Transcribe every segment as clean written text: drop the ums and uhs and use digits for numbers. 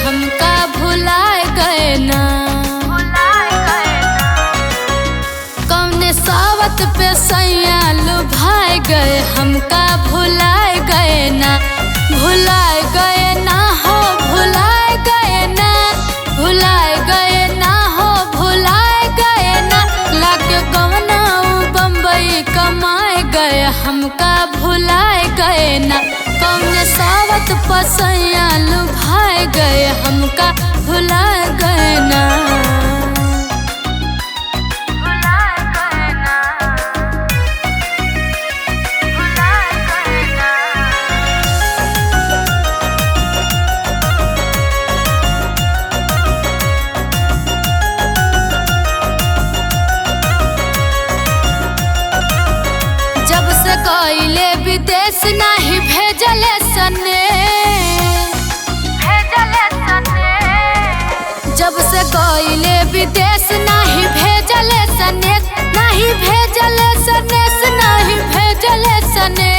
हमका भुलाए गए ना। कौने सावत पे सैया लुभाए गए हमका भुलाए गए ना। भुलाए गए ना हो भुलाए गए ना। भुलाए गए ना हो भुलाए गए ना। लाके कवना बम्बई कमाए गए हमका भुलाए गए ना। कौने सावत पसैया लुभाए गए हमका भुलाए गए ना। जब से गइले विदेश नाही भेजले सने। जब से गइले विदेश नाही भेजले सने। नहीं भेजले सनेस नहीं भेजले सने।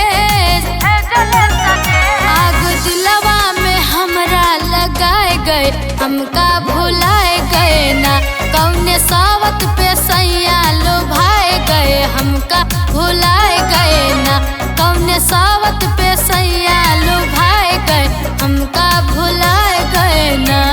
आग दिलवा में हमरा लगाए गए हमका भुलाए गए ना। कौने सावत पे सैया लुभाए गए हमका भुलाए गए ना। कौने सावत पे सैया लुभाए गए हमका भुलाए गए ना।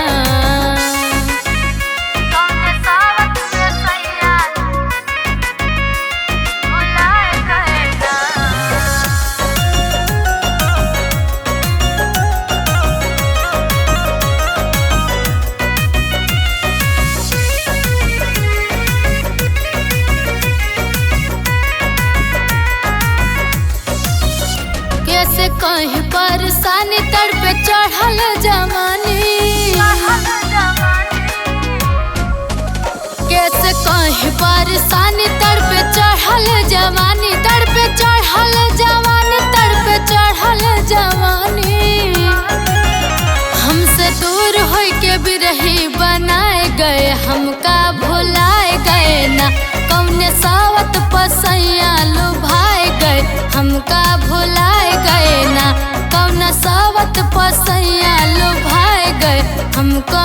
कैसे कहीं परेशानी तड़पे चढ़ल जवानी। कैसे कहीं परेशानी तड़पे चढ़ल जवानी। तड़पे चढ़ल जवानी तड़पे चढ़ल जवानी। हमसे दूर होई के बिरही बनाए गए हमका भुलाए गए ना। कौने सावत पसैया लुभाए गए हमका भुलाए गए ना। कौन सावत पसैया लुभाए गए हमका